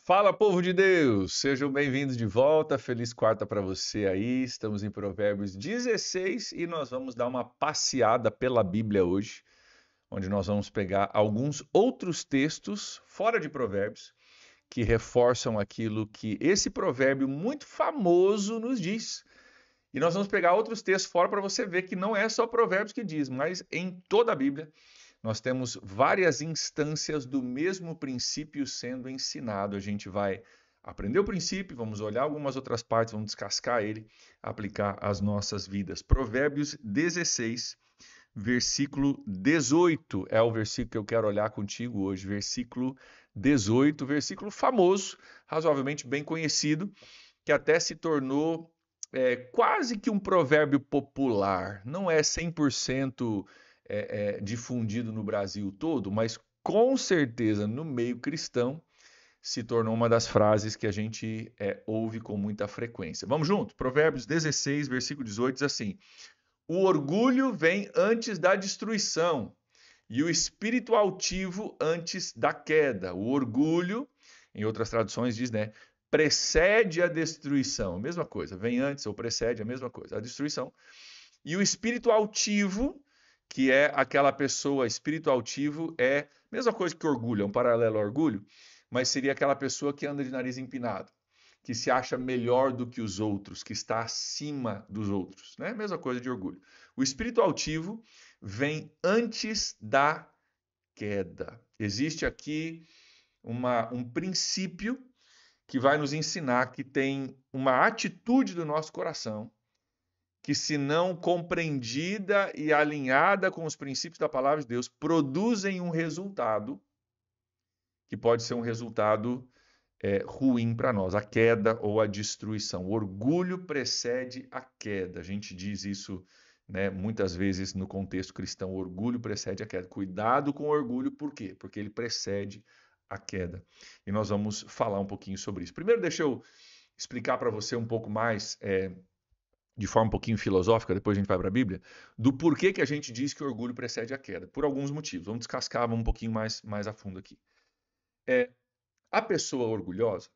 Fala, povo de Deus! Sejam bem-vindos de volta. Feliz quarta para você aí. Estamos em Provérbios 16 e nós vamos dar uma passeada pela Bíblia hoje, onde nós vamos pegar alguns outros textos fora de Provérbios que reforçam aquilo que esse provérbio muito famoso nos diz. E nós vamos pegar outros textos fora para você ver que não é só Provérbios que diz, mas em toda a Bíblia nós temos várias instâncias do mesmo princípio sendo ensinado. A gente vai aprender o princípio, vamos olhar algumas outras partes, vamos descascar ele, aplicar às nossas vidas. Provérbios 16, versículo 18 é o versículo que eu quero olhar contigo hoje. Versículo 18, versículo famoso, razoavelmente bem conhecido, que até se tornou quase que um provérbio popular. Não é 100% difundido no Brasil todo, mas com certeza no meio cristão se tornou uma das frases que a gente ouve com muita frequência. Vamos junto? Provérbios 16, versículo 18 diz assim: O orgulho vem antes da destruição e o espírito altivo antes da queda. O orgulho, em outras traduções diz, né, precede a destruição. Mesma coisa, vem antes ou precede a mesma coisa, a destruição. E o espírito altivo, que é aquela pessoa, espírito altivo é a mesma coisa que orgulho, é um paralelo ao orgulho, mas seria aquela pessoa que anda de nariz empinado, que se acha melhor do que os outros, que está acima dos outros, né? Mesma coisa de orgulho. O espírito altivo vem antes da queda. Existe aqui um princípio que vai nos ensinar que tem uma atitude do nosso coração que, se não compreendida e alinhada com os princípios da palavra de Deus, produzem um resultado que pode ser um resultado ruim para nós, a queda ou a destruição. O orgulho precede a queda. A gente diz isso, né, muitas vezes no contexto cristão: o orgulho precede a queda. Cuidado com o orgulho, por quê? Porque ele precede a queda. E nós vamos falar um pouquinho sobre isso. Primeiro, deixa eu explicar para você um pouco mais, de forma um pouquinho filosófica, depois a gente vai para a Bíblia, do porquê que a gente diz que o orgulho precede a queda. Por alguns motivos. Vamos descascar um pouquinho mais a fundo aqui. A pessoa orgulhosa,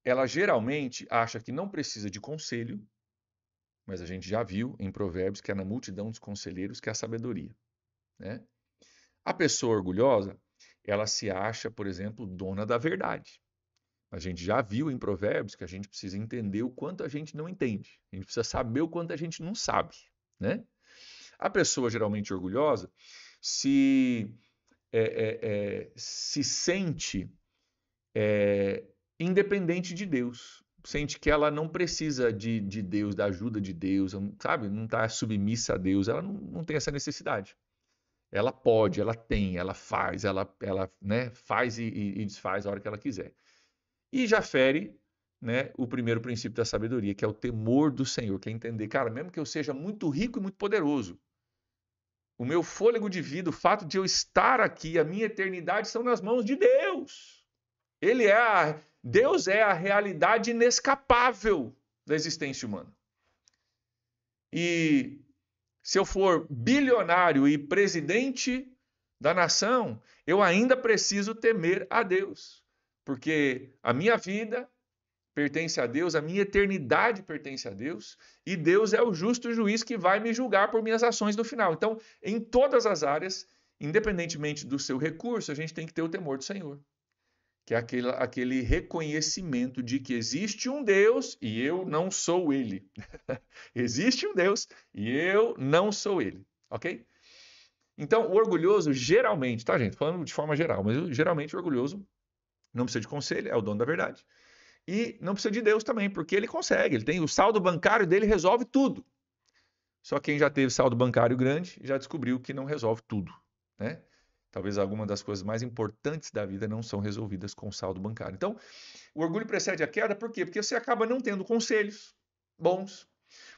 ela geralmente acha que não precisa de conselho, mas a gente já viu em Provérbios que é na multidão dos conselheiros que há sabedoria, né? A pessoa orgulhosa, ela se acha, por exemplo, dona da verdade. A gente já viu em Provérbios que a gente precisa entender o quanto a gente não entende. A gente precisa saber o quanto a gente não sabe, né? A pessoa geralmente orgulhosa se, se sente independente de Deus. Sente que ela não precisa de Deus, da ajuda de Deus, sabe? Não está submissa a Deus, ela não tem essa necessidade. Ela pode, ela tem, ela faz, ela né, faz e desfaz a hora que ela quiser. E já fere, né, o primeiro princípio da sabedoria, que é o temor do Senhor, que é entender, cara, mesmo que eu seja muito rico e muito poderoso, o meu fôlego de vida, o fato de eu estar aqui, a minha eternidade são nas mãos de Deus. Deus é a realidade inescapável da existência humana. E se eu for bilionário e presidente da nação, eu ainda preciso temer a Deus, porque a minha vida pertence a Deus, a minha eternidade pertence a Deus, e Deus é o justo juiz que vai me julgar por minhas ações no final. Então, em todas as áreas, independentemente do seu recurso, a gente tem que ter o temor do Senhor, que é aquele reconhecimento de que existe um Deus e eu não sou ele. Existe um Deus e eu não sou ele, ok? Então, o orgulhoso geralmente, tá, gente? Falando de forma geral, mas geralmente o orgulhoso não precisa de conselho, é o dono da verdade. E não precisa de Deus também, porque ele consegue, ele tem o saldo bancário dele, resolve tudo. Só quem já teve saldo bancário grande já descobriu que não resolve tudo, né? Talvez algumas das coisas mais importantes da vida não são resolvidas com saldo bancário. Então, o orgulho precede a queda, por quê? Porque você acaba não tendo conselhos bons.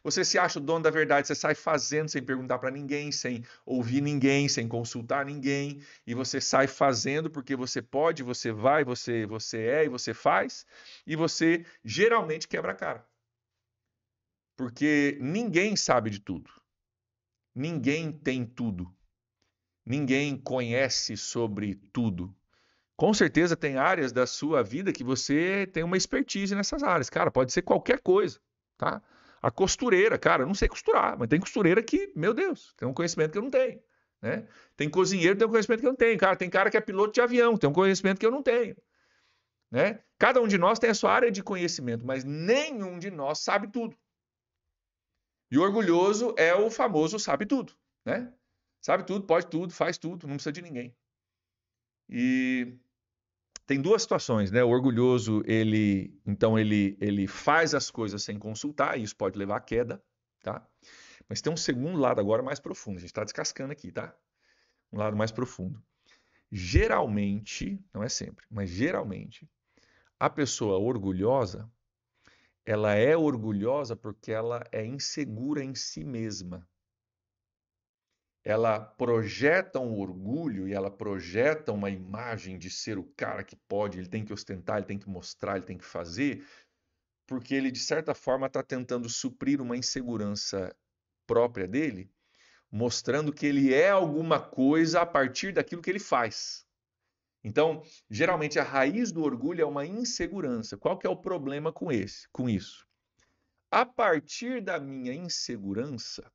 Você se acha o dono da verdade, você sai fazendo sem perguntar para ninguém, sem ouvir ninguém, sem consultar ninguém, e você sai fazendo porque você pode, você vai, você é e você faz, e você geralmente quebra a cara. Porque ninguém sabe de tudo. Ninguém tem tudo. Ninguém conhece sobre tudo. Com certeza tem áreas da sua vida que você tem uma expertise nessas áreas. Cara, pode ser qualquer coisa, tá? A costureira, cara, eu não sei costurar, mas tem costureira que, meu Deus, tem um conhecimento que eu não tenho, né? Tem cozinheiro que tem um conhecimento que eu não tenho. Cara, tem cara que é piloto de avião, tem um conhecimento que eu não tenho, né? Cada um de nós tem a sua área de conhecimento, mas nenhum de nós sabe tudo. E o orgulhoso é o famoso sabe tudo, né? Sabe tudo, pode tudo, faz tudo, não precisa de ninguém. E tem duas situações, né? O orgulhoso, ele faz as coisas sem consultar, e isso pode levar à queda, tá? Mas tem um segundo lado agora mais profundo. A gente está descascando aqui, tá? Um lado mais profundo. Geralmente, não é sempre, mas geralmente, a pessoa orgulhosa, ela é orgulhosa porque ela é insegura em si mesma. Ela projeta um orgulho e ela projeta uma imagem de ser o cara que pode, ele tem que ostentar, ele tem que mostrar, ele tem que fazer, porque ele, de certa forma, está tentando suprir uma insegurança própria dele, mostrando que ele é alguma coisa a partir daquilo que ele faz. Então, geralmente, a raiz do orgulho é uma insegurança. Qual que é o problema com isso? A partir da minha insegurança,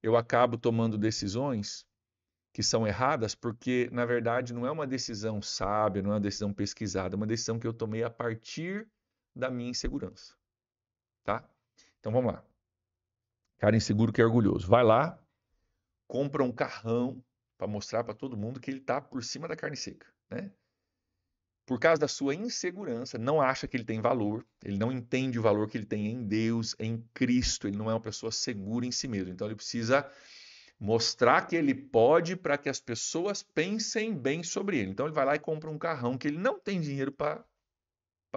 eu acabo tomando decisões que são erradas porque, na verdade, não é uma decisão sábia, não é uma decisão pesquisada, é uma decisão que eu tomei a partir da minha insegurança, tá? Então vamos lá. Cara inseguro que é orgulhoso. Vai lá, compra um carrão para mostrar para todo mundo que ele está por cima da carne seca, né? Por causa da sua insegurança, não acha que ele tem valor, ele não entende o valor que ele tem em Deus, em Cristo, ele não é uma pessoa segura em si mesmo. Então ele precisa mostrar que ele pode para que as pessoas pensem bem sobre ele. Então ele vai lá e compra um carrão que ele não tem dinheiro para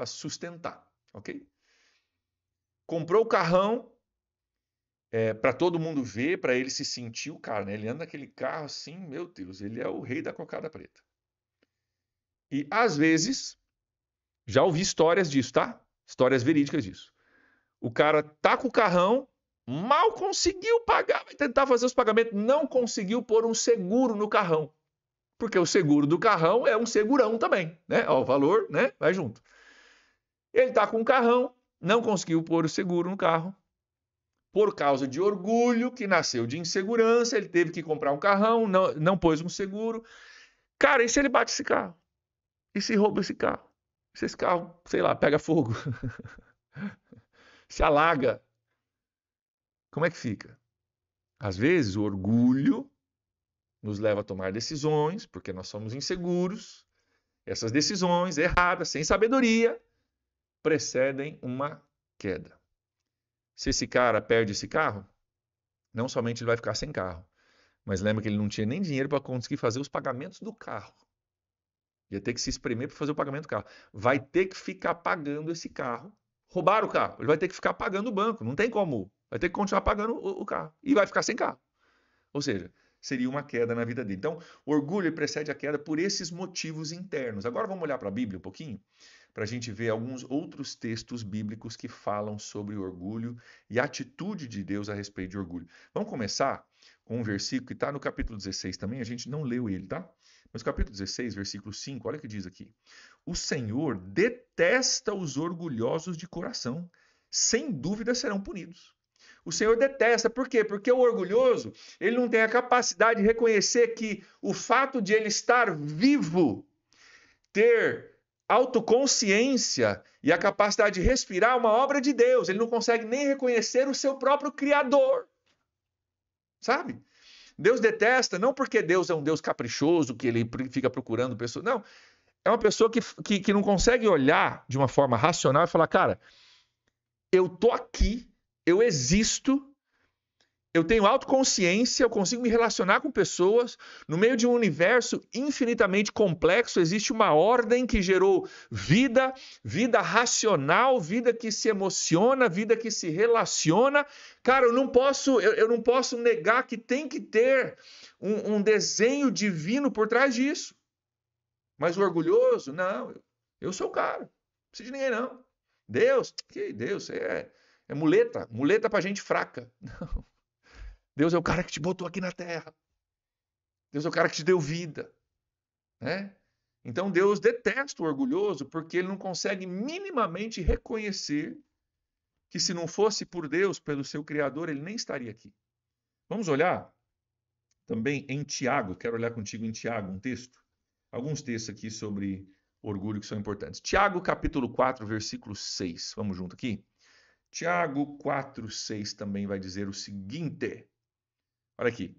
sustentar, ok? Comprou o carrão para todo mundo ver, para ele se sentir o cara, né? Ele anda naquele carro assim, meu Deus, ele é o rei da cocada preta. E às vezes, já ouvi histórias disso, tá? Histórias verídicas disso. O cara tá com o carrão, mal conseguiu pagar, vai tentar fazer os pagamentos, não conseguiu pôr um seguro no carrão. Porque o seguro do carrão é um segurão também, né? Ó, o valor, né? Vai junto. Ele tá com o carrão, não conseguiu pôr o seguro no carro. Por causa de orgulho, que nasceu de insegurança, ele teve que comprar um carrão, não pôs um seguro. Cara, e se ele bate esse carro? E se rouba esse carro? Se esse carro, sei lá, pega fogo? Se alaga? Como é que fica? Às vezes, o orgulho nos leva a tomar decisões, porque nós somos inseguros. Essas decisões erradas, sem sabedoria, precedem uma queda. Se esse cara perde esse carro, não somente ele vai ficar sem carro, mas lembra que ele não tinha nem dinheiro para conseguir fazer os pagamentos do carro. Ia ter que se espremer para fazer o pagamento do carro. Vai ter que ficar pagando esse carro. Roubaram o carro, ele vai ter que ficar pagando o banco. Não tem como. Vai ter que continuar pagando o carro. E vai ficar sem carro. Ou seja, seria uma queda na vida dele. Então, o orgulho precede a queda por esses motivos internos. Agora vamos olhar para a Bíblia um pouquinho, para a gente ver alguns outros textos bíblicos que falam sobre o orgulho e a atitude de Deus a respeito de orgulho. Vamos começar com um versículo que está no capítulo 16 também, a gente não leu ele, tá? Mas capítulo 16, versículo 5, olha o que diz aqui. O Senhor detesta os orgulhosos de coração, sem dúvida serão punidos. O Senhor detesta, por quê? Porque o orgulhoso, ele não tem a capacidade de reconhecer que o fato de ele estar vivo, ter autoconsciência e a capacidade de respirar é uma obra de Deus. Ele não consegue nem reconhecer o seu próprio Criador. Sabe? Deus detesta, não porque Deus é um Deus caprichoso, que ele fica procurando pessoas. Não, é uma pessoa que não consegue olhar de uma forma racional e falar, cara, eu tô aqui, eu existo, eu tenho autoconsciência, eu consigo me relacionar com pessoas. No meio de um universo infinitamente complexo, existe uma ordem que gerou vida, vida racional, vida que se emociona, vida que se relaciona. Cara, eu não posso negar que tem que ter um desenho divino por trás disso. Mas o orgulhoso, não, eu sou o cara, não preciso de ninguém não. Deus, que Deus, é muleta pra gente fraca. Não. Deus é o cara que te botou aqui na terra. Deus é o cara que te deu vida, né? Então Deus detesta o orgulhoso porque ele não consegue minimamente reconhecer que se não fosse por Deus, pelo seu Criador, ele nem estaria aqui. Vamos olhar também em Tiago, quero olhar contigo em Tiago, um texto. Alguns textos aqui sobre orgulho que são importantes. Tiago, capítulo 4, versículo 6. Vamos junto aqui? Tiago 4, 6 também vai dizer o seguinte. Olha aqui.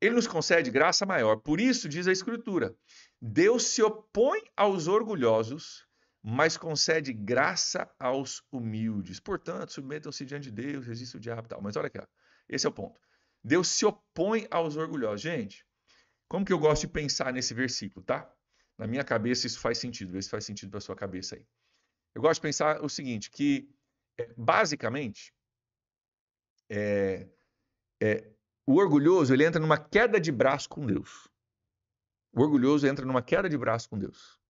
Ele nos concede graça maior. Por isso, diz a Escritura, Deus se opõe aos orgulhosos, mas concede graça aos humildes. Portanto, submetam-se diante de Deus, resistam o diabo e tal. Mas olha aqui, ó. Esse é o ponto. Deus se opõe aos orgulhosos. Gente, como que eu gosto de pensar nesse versículo, tá? Na minha cabeça isso faz sentido, vê se faz sentido para sua cabeça aí. Eu gosto de pensar o seguinte, que basicamente o orgulhoso ele entra numa queda de braço com Deus. O orgulhoso entra numa queda de braço com Deus.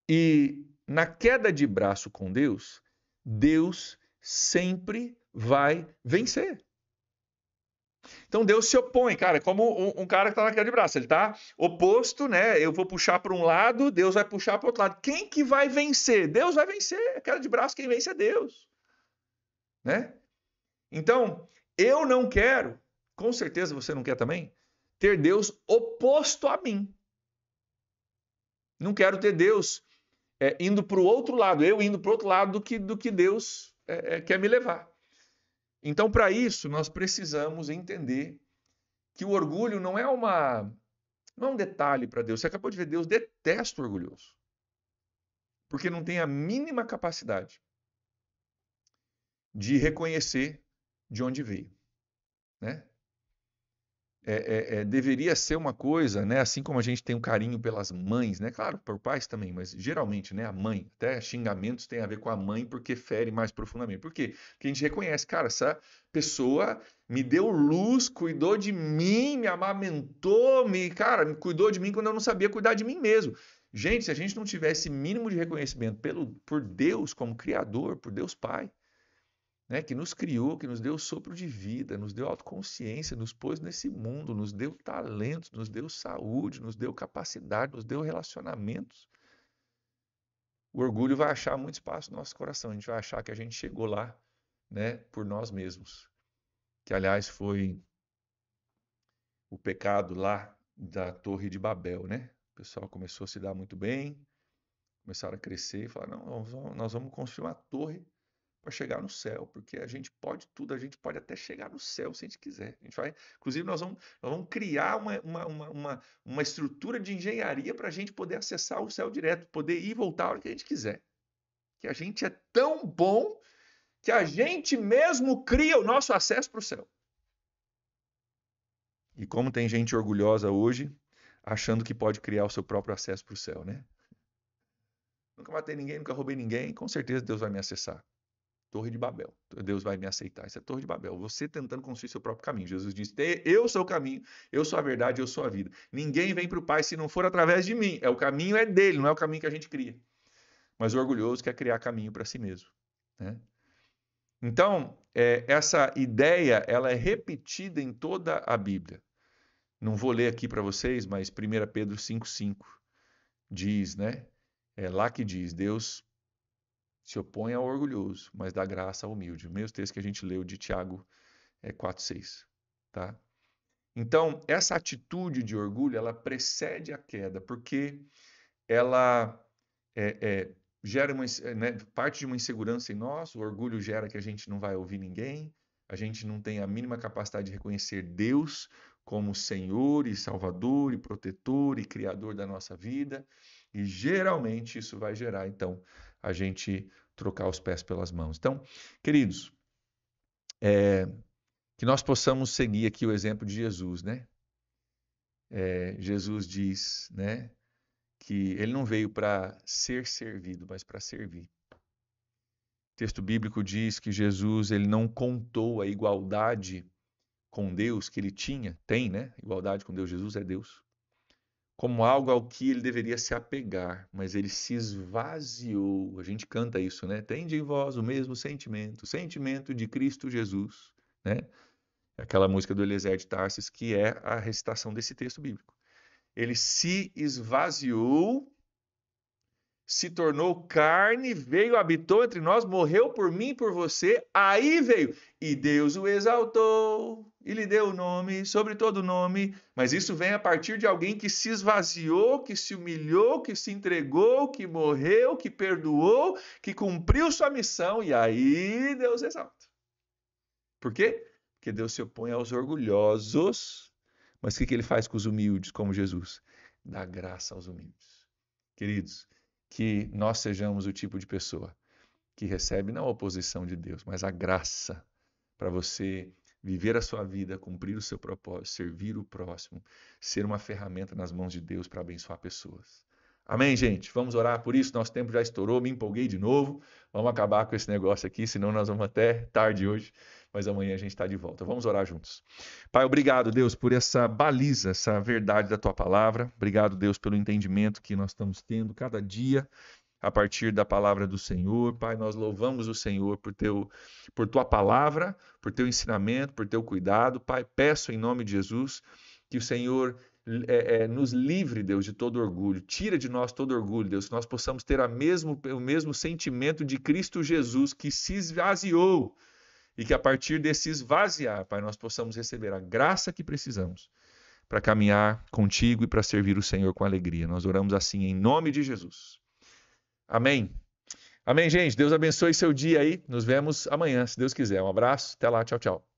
E na queda de braço com Deus, Deus sempre vai vencer. Então Deus se opõe, cara, como um cara que está na queda de braço, ele está oposto, né? Eu vou puxar para um lado, Deus vai puxar para o outro lado. Quem que vai vencer? Deus vai vencer. A queda de braço, quem vence é Deus, né? Então, eu não quero, com certeza você não quer também, ter Deus oposto a mim. Não quero ter Deus indo para o outro lado, eu indo para o outro lado do que Deus quer me levar. Então, para isso, nós precisamos entender que o orgulho não é um detalhe para Deus. Você acabou de ver, Deus detesta o orgulhoso. Porque não tem a mínima capacidade de reconhecer de onde veio, né? Deveria ser uma coisa, né? Assim como a gente tem um carinho pelas mães, né? Claro, por pais também, mas geralmente, né? A mãe, até xingamentos tem a ver com a mãe porque fere mais profundamente. Por quê? Porque a gente reconhece, cara, essa pessoa me deu luz, cuidou de mim, me amamentou, me cuidou de mim quando eu não sabia cuidar de mim mesmo. Gente, se a gente não tivesse mínimo de reconhecimento por Deus como Criador, por Deus Pai, né, que nos criou, que nos deu sopro de vida, nos deu autoconsciência, nos pôs nesse mundo, nos deu talentos, nos deu saúde, nos deu capacidade, nos deu relacionamentos. O orgulho vai achar muito espaço no nosso coração. A gente vai achar que a gente chegou lá, né, por nós mesmos. Que, aliás, foi o pecado lá da Torre de Babel, né? O pessoal começou a se dar muito bem, começaram a crescer e falaram, não, nós vamos construir uma torre para chegar no céu, porque a gente pode tudo, a gente pode até chegar no céu se a gente quiser. A gente vai, inclusive, nós vamos criar uma estrutura de engenharia para a gente poder acessar o céu direto, poder ir e voltar a hora que a gente quiser. Que a gente é tão bom que a gente mesmo cria o nosso acesso para o céu. E como tem gente orgulhosa hoje, achando que pode criar o seu próprio acesso para o céu, né? Nunca matei ninguém, nunca roubei ninguém, com certeza Deus vai me acessar. Torre de Babel. Deus vai me aceitar. Isso é Torre de Babel. Você tentando construir seu próprio caminho. Jesus disse, eu sou o caminho, eu sou a verdade, eu sou a vida. Ninguém vem para o Pai se não for através de mim. O caminho é dele, não é o caminho que a gente cria. Mas o orgulhoso quer criar caminho para si mesmo, né? Então, essa ideia ela é repetida em toda a Bíblia. Não vou ler aqui para vocês, mas 1 Pedro 5,5 diz, né? É lá que diz, Deus se opõe ao orgulhoso, mas dá graça ao humilde. O mesmo texto que a gente leu de Tiago 4,6. Tá? Então, essa atitude de orgulho, ela precede a queda, porque ela gera parte de uma insegurança em nós, o orgulho gera que a gente não vai ouvir ninguém, a gente não tem a mínima capacidade de reconhecer Deus como Senhor e Salvador e protetor e Criador da nossa vida, e geralmente isso vai gerar, então, a gente trocar os pés pelas mãos. Então, queridos, que nós possamos seguir aqui o exemplo de Jesus, né? Jesus diz, né, que ele não veio para ser servido, mas para servir. O texto bíblico diz que Jesus ele não contou a igualdade com Deus que ele tem, né? Igualdade com Deus, Jesus é Deus. Como algo ao que ele deveria se apegar, mas ele se esvaziou. A gente canta isso, né? Tende em vós o mesmo sentimento, o sentimento de Cristo Jesus, né? Aquela música do Eliezer de Tarsis, que é a recitação desse texto bíblico. Ele se esvaziou, se tornou carne, veio, habitou entre nós, morreu por mim e por você, aí veio. E Deus o exaltou e lhe deu o nome, sobre todo nome. Mas isso vem a partir de alguém que se esvaziou, que se humilhou, que se entregou, que morreu, que perdoou, que cumpriu sua missão. E aí Deus exalta. Por quê? Porque Deus se opõe aos orgulhosos. Mas o que ele faz com os humildes, como Jesus? Dá graça aos humildes. Queridos, que nós sejamos o tipo de pessoa que recebe não a oposição de Deus, mas a graça para você viver a sua vida, cumprir o seu propósito, servir o próximo, ser uma ferramenta nas mãos de Deus para abençoar pessoas. Amém, gente? Vamos orar por isso. Nosso tempo já estourou, me empolguei de novo. Vamos acabar com esse negócio aqui, senão nós vamos até tarde hoje, mas amanhã a gente está de volta. Vamos orar juntos. Pai, obrigado, Deus, por essa baliza, essa verdade da tua palavra. Obrigado, Deus, pelo entendimento que nós estamos tendo cada dia a partir da palavra do Senhor. Pai, nós louvamos o Senhor por tua palavra, por teu ensinamento, por teu cuidado. Pai, peço em nome de Jesus que o Senhor nos livre, Deus, de todo orgulho. Tira de nós todo orgulho, Deus, que nós possamos ter o mesmo sentimento de Cristo Jesus, que se esvaziou, e que a partir desse esvaziar, Pai, nós possamos receber a graça que precisamos para caminhar contigo e para servir o Senhor com alegria. Nós oramos assim em nome de Jesus. Amém. Amém, gente. Deus abençoe seu dia aí. Nos vemos amanhã, se Deus quiser. Um abraço. Até lá. Tchau, tchau.